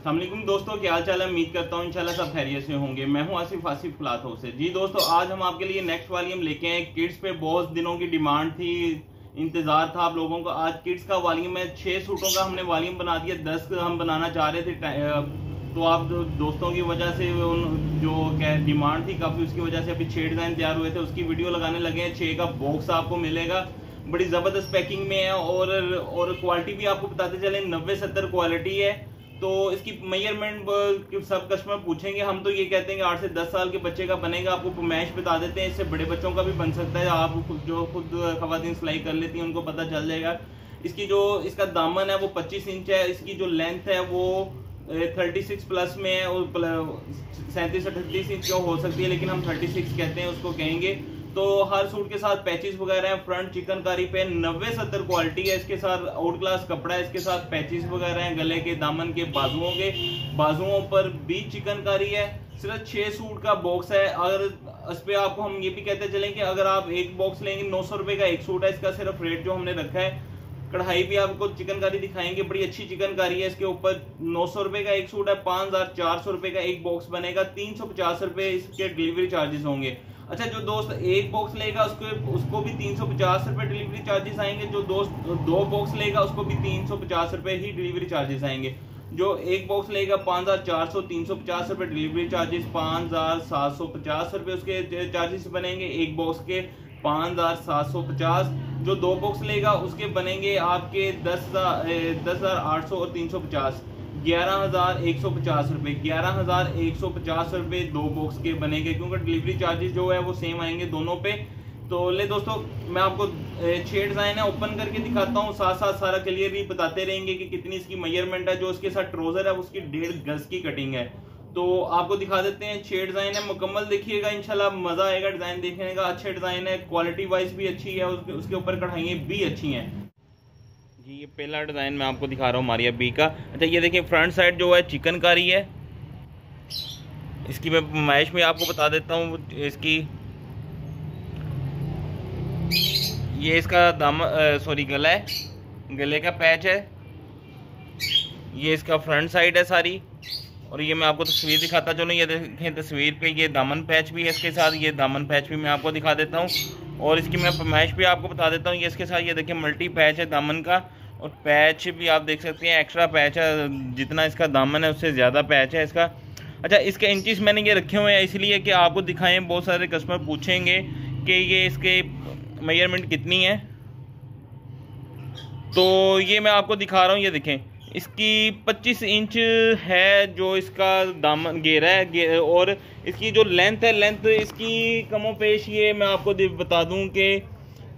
अस्सलामुअलैकुम दोस्तों, क्या हाल चाल है। उम्मीद करता हूँ इंशाल्लाह सब खैरियत से होंगे। मैं हूँ आसिफ फ्लाथो से। जी दोस्तों, आज हम आपके लिए नेक्स्ट वॉल्यूम लेके आए। किड्स पे बहुत दिनों की डिमांड थी, इंतजार था आप लोगों को। आज किड्स का वॉल्यूम है। 6 सूटों का हमने वॉल्यूम बना दिया, 10 हम बनाना चाह रहे थे। तो आप दोस्तों की वजह से जो डिमांड थी काफी, उसकी वजह से अभी 6 डिजाइन तैयार हुए थे, उसकी वीडियो लगाने लगे हैं। 6 का बॉक्स आपको मिलेगा, बड़ी जबरदस्त पैकिंग में है और क्वालिटी भी आपको बताते चले 90-70 क्वालिटी है। तो इसकी मेजरमेंट सब कस्टमर पूछेंगे, हम तो ये कहते हैं कि 8 से 10 साल के बच्चे का बनेगा। आपको मैश बता देते हैं, इससे बड़े बच्चों का भी बन सकता है। आप जो खुद खवातीन सिलाई कर लेती हैं उनको पता चल जाएगा। इसका दामन है वो 25 इंच है। इसकी जो लेंथ है वो 36 प्लस में है, और 37-38 इंच हो सकती है, लेकिन हम 36 कहते हैं, उसको कहेंगे। तो हर सूट के साथ पैचेस वगैरह है। फ्रंट चिकनकारी पे 90-70 क्वालिटी है। इसके साथ आउट क्लास कपड़ा है। इसके साथ पैचेस वगैरह हैं, गले के, दामन के, बाजुओं पर भी चिकनकारी है। सिर्फ 6 सूट का बॉक्स है। अगर इस पे आपको हम ये भी कहते चलें कि अगर आप एक बॉक्स लेंगे 900 रुपए का एक सूट है। इसका सिर्फ रेट जो हमने रखा है। कढ़ाई भी आपको चिकनकारी दिखाएंगे, बड़ी अच्छी चिकनकारी है। इसके ऊपर 900 रुपए का एक सूट है, 5400 रुपए का एक बॉक्स बनेगा, 350 रुपए इसके डिलीवरी चार्जेस होंगे। अच्छा, जो दोस्त एक बॉक्स लेगा उसको भी 350 रुपए डिलीवरी चार्जेस आएंगे। जो दोस्त 2 बॉक्स लेगा उसको भी 350 रुपए ही डिलीवरी चार्जेस आएंगे। जो एक बॉक्स लेगा 5400, 350 रुपए डिलीवरी चार्जेस, 5750 रुपए उसके चार्जेस बनेंगे एक बॉक्स के, 5750। जो 2 बॉक्स लेगा उसके बनेंगे आपके 10,800 और 350, 11,150 रुपए, 11,150 रुपए 2 बॉक्स के बनेंगे, क्योंकि डिलीवरी चार्जेस जो है वो सेम आएंगे दोनों पे। तो ले दोस्तों, मैं आपको 6 डिजाइन है ओपन करके दिखाता हूँ, साथ साथ सारा क्लियरली बताते रहेंगे कि कितनी इसकी मेजरमेंट है। जो इसके साथ ट्राउजर है उसकी 1.5 गज की कटिंग है। तो आपको दिखा देते हैं। 6 डिजाइन है, मुकम्मल देखिएगा, इंशाल्लाह मजा आएगा डिजाइन देखने का। अच्छे डिजाइन है, क्वालिटी वाइज भी अच्छी है, उसके ऊपर कढ़ाइयाँ भी अच्छी हैं। जी, ये पहला डिजाइन मैं आपको दिखा रहा हूँ मारिया बी का। अच्छा, ये देखिए फ्रंट साइड जो है चिकनकारी है। इसकी मैं मैश में आपको बता देता हूँ। ये इसका गला है, गले का पैच है। ये इसका फ्रंट साइड है सारी। और ये मैं आपको तस्वीर दिखाता चलूँ। ये देखें तस्वीर पे, ये दामन पैच भी है इसके साथ। ये दामन पैच भी मैं आपको दिखा देता हूँ, और इसकी मैं मैश भी आपको बता देता हूँ। ये इसके साथ ये देखिए मल्टी पैच है दामन का, और पैच भी आप देख सकते हैं एक्स्ट्रा पैच है। जितना इसका दामन है उससे ज़्यादा पैच है इसका। अच्छा, इसके इंचेस मैंने ये रखे हुए हैं इसलिए कि आपको दिखाएं। बहुत सारे कस्टमर पूछेंगे कि ये इसके मेजरमेंट कितनी है, तो ये मैं आपको दिखा रहा हूँ। ये देखें, इसकी 25 इंच है जो इसका दामन घेरा है, और इसकी जो लेंथ है, लेंथ इसकी कमोपेश ये मैं आपको बता दूं कि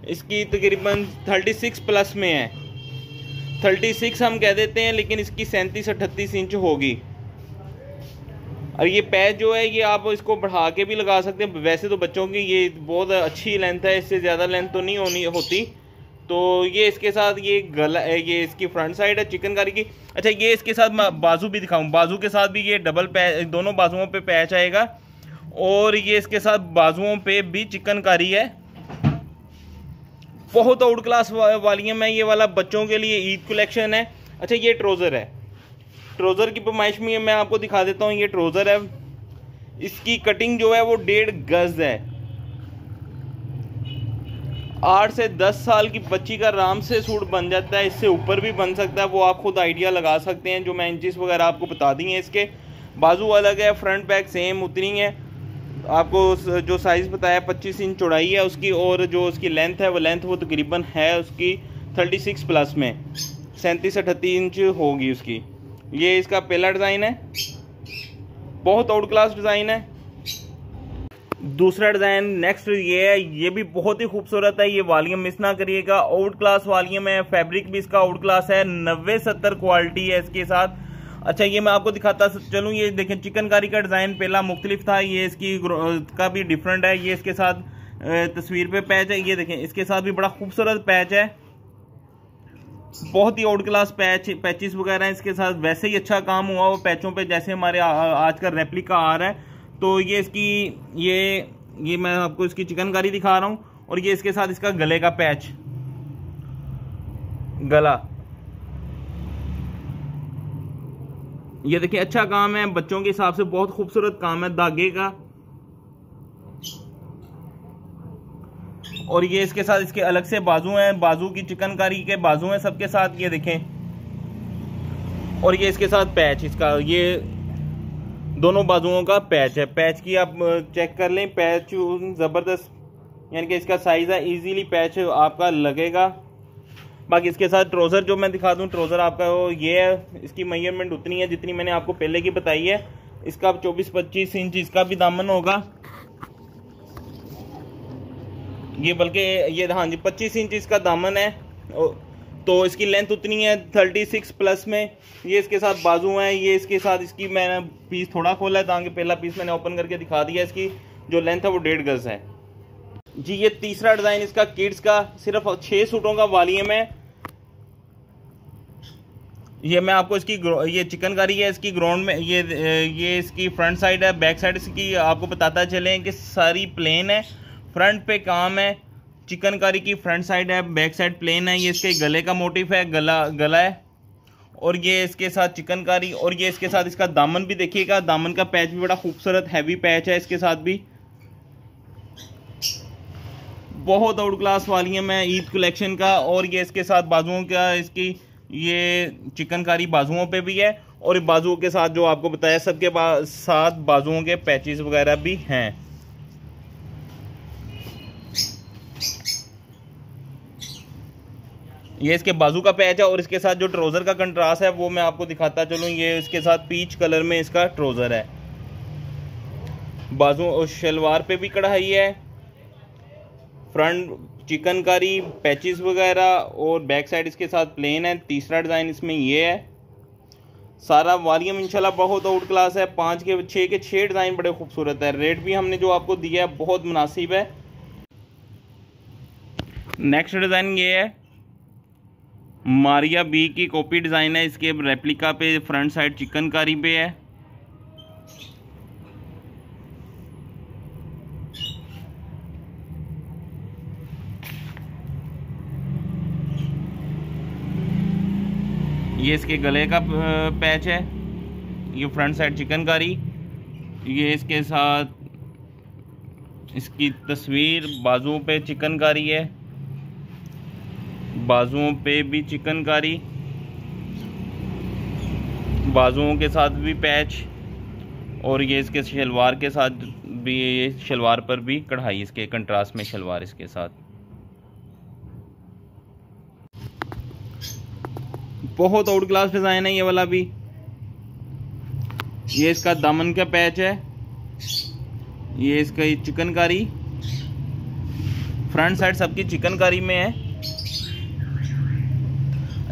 इसकी तकरीबन 36 प्लस में है। 36 हम कह देते हैं, लेकिन इसकी 37-38 इंच होगी। और ये पैच जो है ये आप इसको बढ़ा के भी लगा सकते हैं। वैसे तो बच्चों की ये बहुत अच्छी लेंथ है, इससे ज़्यादा लेंथ तो नहीं होती। तो ये इसके साथ ये गला, ये इसकी फ्रंट साइड है चिकनकारी की। अच्छा, ये इसके साथ मैं बाजू भी दिखाऊं। बाजू के साथ भी ये डबल पैच, दोनों बाजुओं पे पैच आएगा, और ये इसके साथ बाजुओं पे भी चिकनकारी है। बहुत आउट क्लास वॉल्यूम है ये वाला, बच्चों के लिए ईद कलेक्शन है। अच्छा, ये ट्राउजर है। ट्राउजर की पैमाइश में मैं आपको दिखा देता हूँ। ये ट्राउजर है, इसकी कटिंग जो है वो 1.5 गज है। 8 से 10 साल की बच्ची का आराम से सूट बन जाता है, इससे ऊपर भी बन सकता है, वो आप खुद आइडिया लगा सकते हैं। जो मैं इंचेस वगैरह आपको बता दी हैं। इसके बाजू अलग है, फ्रंट बैक सेम उतनी है। आपको जो साइज़ बताया 25 इंच चौड़ाई है उसकी, और जो उसकी लेंथ है वो तकरीबन है उसकी 36 प्लस में, 37-38 इंच होगी उसकी। ये इसका पहला डिज़ाइन है, बहुत आउट क्लास डिज़ाइन है। दूसरा डिज़ाइन नेक्स्ट ये है, ये भी बहुत ही खूबसूरत है। ये वॉल्यूम मिस ना करिएगा, आउट क्लास वॉल्यूम है। फैब्रिक भी इसका आउट क्लास है, 90-70 क्वालिटी है इसके साथ। अच्छा, ये मैं आपको दिखाता चलूँ। ये देखें, चिकनकारी का डिज़ाइन पहला मुख्तलिफ था, ये इसकी का भी डिफरेंट है। ये इसके साथ तस्वीर पे पैच है, ये देखें इसके साथ भी बड़ा खूबसूरत पैच है। बहुत ही आउट क्लास पैचेस वगैरह हैं इसके साथ। वैसे ही अच्छा काम हुआ वो पैचों पे, जैसे हमारे आज का रेप्लिका आ रहा है। तो ये इसकी ये मैं आपको इसकी चिकनकारी दिखा रहा हूँ, और ये इसके साथ इसका गले का पैच, गला ये देखिए अच्छा काम है, बच्चों के हिसाब से बहुत खूबसूरत काम है धागे का। और ये इसके साथ इसके अलग से बाजू हैं, बाजू की चिकनकारी के बाजू हैं सबके साथ, ये देखें। और ये इसके साथ पैच, इसका ये दोनों बाजुओं का पैच है। पैच की आप चेक कर लें, पैच ज़बरदस्त, यानी कि इसका साइज़ है, इजीली पैच आपका लगेगा। बाकी इसके साथ ट्राउज़र जो मैं दिखा दूं, ट्राउज़र आपका वो ये है, इसकी मेजरमेंट उतनी है जितनी मैंने आपको पहले की बताई है। इसका 24-25 इंच इसका भी दामन होगा, ये बल्कि ये हाँ जी 25 इंच इसका दामन है। तो इसकी लेंथ उतनी है 36 प्लस में। ये इसके साथ बाजू हैं, ये इसके साथ इसकी मैंने पीस थोड़ा खोला है ताकि पहला पीस मैंने ओपन करके दिखा दिया। इसकी जो लेंथ है वो 1.5 गज है जी। ये तीसरा डिज़ाइन इसका किड्स का, सिर्फ 6 सूटों का वॉल्यूम है। ये मैं आपको इसकी ये चिकनकारी है, इसकी ग्राउंड में ये इसकी फ्रंट साइड है, बैक साइड इसकी आपको बताता चले कि सारी प्लेन है। फ्रंट पे काम है, चिकनकारी की फ्रंट साइड है, बैक साइड प्लेन है। ये इसके गले का मोटिफ है, गला है। और ये इसके साथ चिकनकारी, और ये इसके साथ इसका दामन भी देखिएगा, दामन का पैच भी बड़ा खूबसूरत हैवी पैच है इसके साथ भी। बहुत आउट क्लास वॉल्यूम है ईद कलेक्शन का। और ये इसके साथ बाजुओं का, इसकी ये चिकनकारी बाजुओं पे भी है, और बाजुओं के साथ जो आपको बताया सबके साथ बाजुओं के पैचेस वगैरह भी हैं। ये इसके बाजू का पैच है, और इसके साथ जो ट्राउज़र का कंट्रास्ट है वो मैं आपको दिखाता चलूँ। ये इसके साथ पीच कलर में इसका ट्राउज़र है। बाजू और शलवार पे भी कढ़ाई है, फ्रंट चिकनकारी पैचेस वगैरह, और बैक साइड इसके साथ प्लेन है। तीसरा डिज़ाइन इसमें ये है। सारा वॉल्यूम इंशाल्लाह बहुत आउट क्लास है। 5 के 6 के 6 डिज़ाइन बड़े खूबसूरत है। रेट भी हमने जो आपको दिया है बहुत मुनासिब है। नेक्स्ट डिज़ाइन ये है, मारिया बी की कॉपी डिज़ाइन है। इसके रेप्लिका पे फ्रंट साइड चिकनकारी पे है। ये इसके गले का पैच है, ये फ्रंट साइड चिकनकारी। ये इसके साथ इसकी तस्वीर, बाजुओं पे चिकनकारी है, बाजुओं पे भी चिकनकारी, बाजुओं के साथ भी पैच, और ये इसके शलवार के साथ भी, ये शलवार पर भी कढ़ाई, इसके कंट्रास्ट में शलवार इसके साथ। बहुत आउट क्लास डिज़ाइन है ये वाला भी। ये इसका दामन का पैच है, ये इसका चिकनकारी, फ्रंट साइड सबकी चिकनकारी में है।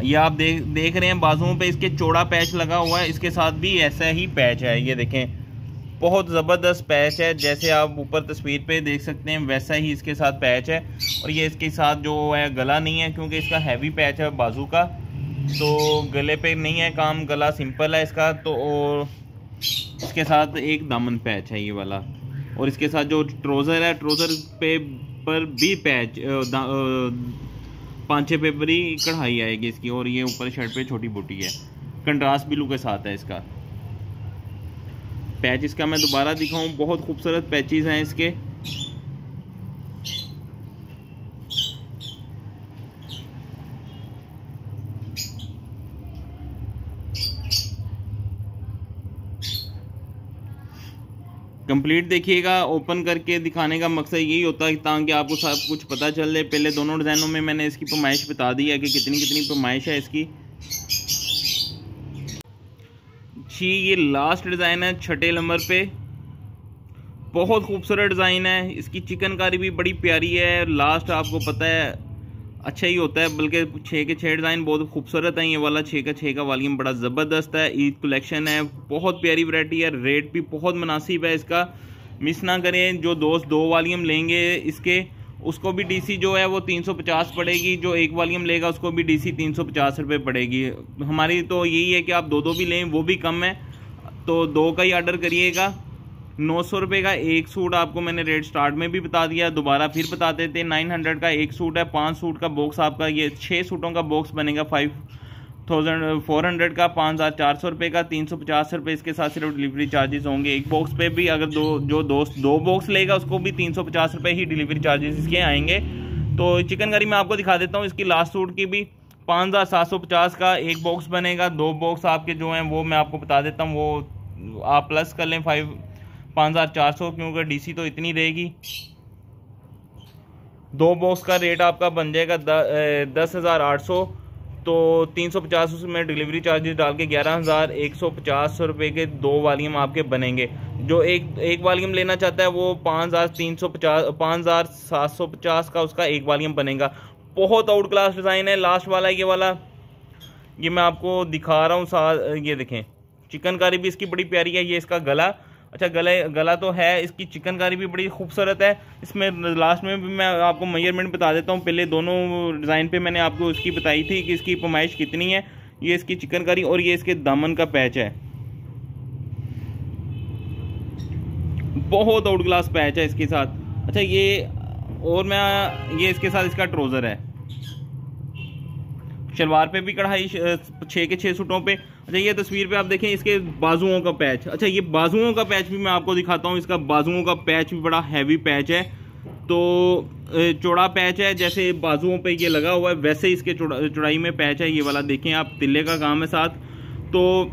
ये आप देख रहे हैं बाजुओं पे इसके चौड़ा पैच लगा हुआ है, इसके साथ भी ऐसा ही पैच है। ये देखें बहुत ज़बरदस्त पैच है, जैसे आप ऊपर तस्वीर पे देख सकते हैं वैसा ही इसके साथ पैच है। और ये इसके साथ जो है गला नहीं है, क्योंकि इसका हैवी पैच है बाजू का, तो गले पे नहीं है काम, गला सिंपल है इसका। तो इसके साथ एक दामन पैच है ये वाला। और इसके साथ जो ट्राउज़र है, ट्राउज़र पे पर भी पैच 5-6 पेपर ही कढ़ाई आएगी इसकी। और ये ऊपर शर्ट पे छोटी बूटी है, कंट्रास्ट ब्लू के साथ है इसका पैच। इसका मैं दोबारा दिखाऊं, बहुत खूबसूरत पैचेस हैं इसके। कंप्लीट देखिएगा, ओपन करके दिखाने का मकसद यही होता है ताकि आपको सब कुछ पता चल जाए। पहले दोनों डिज़ाइनों में मैंने इसकी पैमाइश बता दी है कि कितनी कितनी पैमाइश है इसकी जी। ये लास्ट डिज़ाइन है 6 नंबर पे, बहुत खूबसूरत डिज़ाइन है। इसकी चिकनकारी भी बड़ी प्यारी है। लास्ट आपको पता है अच्छा ही होता है, बल्कि 6 के 6 डिज़ाइन बहुत खूबसूरत है। ये वाला 6 का 6 का वॉल्यूम बड़ा ज़बरदस्त है। ईद कलेक्शन है, बहुत प्यारी वैरायटी है। रेट भी बहुत मुनासिब है इसका, मिस ना करें। जो दोस्त 2 वॉल्यूम लेंगे इसके, उसको भी डीसी जो है वो 350 पड़ेगी। जो 1 वॉल्यूम लेगा उसको भी डीसी 350 रुपये पड़ेगी। हमारी तो यही है कि आप 2 भी लें, वो भी कम है, तो 2 का ही आर्डर करिएगा। 900 रुपये का एक सूट आपको मैंने रेट स्टार्ट में भी बता दिया, दोबारा फिर बता देते। 900 का एक सूट है, 5 सूट का बॉक्स आपका, ये 6 सूटों का बॉक्स बनेगा 400 का, 5400 रुपये का, 350 रुपये इसके साथ सिर्फ डिलीवरी चार्जेस होंगे। एक बॉक्स पे भी अगर जो दोस्त 2 बॉक्स लेगा उसको भी 350 रुपये ही डिलीवरी चार्जेस इसके आएंगे। तो चिकन करी मैं आपको दिखा देता हूँ, इसकी लास्ट सूट की भी 5750 का एक बॉक्स बनेगा। 2 बॉक्स आपके जो हैं वो मैं आपको बता देता हूँ, वो आप प्लस कर लें 5400, क्योंकि डीसी तो इतनी रहेगी। 2 बॉक्स का रेट आपका बन जाएगा 10,800, तो 350 उसमें डिलीवरी चार्जेस डाल के 11,150 रुपये के 2 वॉल्यूम आपके बनेंगे। जो एक वॉल्यूम लेना चाहता है वो 5,750 का उसका एक वॉल्यूम बनेगा। बहुत आउट क्लास डिज़ाइन है। लास्ट वाला ये मैं आपको दिखा रहा हूँ, ये देखें चिकनकारी भी इसकी बड़ी प्यारी है। ये इसका गला, अच्छा गला तो है, इसकी चिकनकारी भी बड़ी खूबसूरत है। इसमें लास्ट में भी मैं आपको मेजरमेंट बता देता हूँ। पहले दोनों डिज़ाइन पे मैंने आपको इसकी बताई थी कि इसकी पैमाइश कितनी है। ये इसकी चिकनकारी और ये इसके दामन का पैच है, बहुत आउट क्लास पैच है इसके साथ। अच्छा ये इसके साथ इसका ट्राउज़र है। शलवार पे भी कढ़ाई 6 के 6 सूटों पे। अच्छा ये तस्वीर पे आप देखें इसके बाजुओं का पैच। अच्छा ये बाजुओं का पैच भी मैं आपको दिखाता हूँ। इसका बाजुओं का पैच भी बड़ा हैवी पैच है, तो चौड़ा पैच है। जैसे बाजुओं पे ये लगा हुआ है वैसे इसके चौड़ाई में पैच है। ये वाला देखें आप, तिल्ले का काम है साथ। तो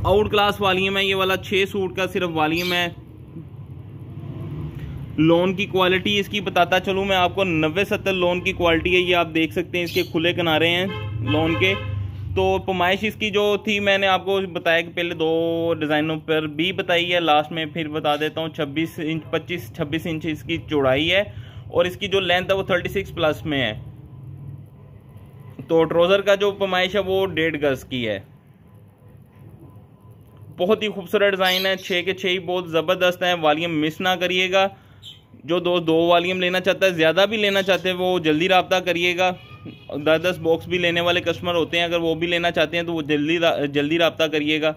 आउट क्लास वॉल्यूम है ये वाला। 6 सूट का सिर्फ वॉल्यूम है। लोन की क्वालिटी इसकी बताता चलूँ मैं आपको, 90-70 लोन की क्वालिटी है। ये आप देख सकते हैं, इसके खुले किनारे हैं लोन के। तो पैमाइश इसकी जो थी मैंने आपको बताया कि पहले 2 डिज़ाइनों पर भी बताई है, लास्ट में फिर बता देता हूँ। 26 इंच इसकी चौड़ाई है और इसकी जो लेंथ है वो 36 प्लस में है। तो ट्राउज़र का जो पैमाइश है वो 1.5 गज की है। बहुत ही खूबसूरत डिज़ाइन है। 6 के 6 ही बहुत ज़बरदस्त है। वॉल्यूम मिस ना करिएगा। जो 2 वॉल्यूम लेना चाहता है, ज़्यादा भी लेना चाहते हैं, वो जल्दी रब्ता करिएगा। 10-10 बॉक्स भी लेने वाले कस्टमर होते हैं, अगर वो भी लेना चाहते हैं तो वो जल्दी रब्ता करिएगा।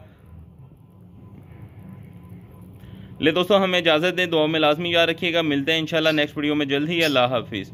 ले दोस्तों, हमें इजाज़त दें, दुआ में लाजमी याद रखिएगा। मिलते हैं इंशाल्लाह नेक्स्ट वीडियो में जल्द ही। अल्लाह हाफिज़।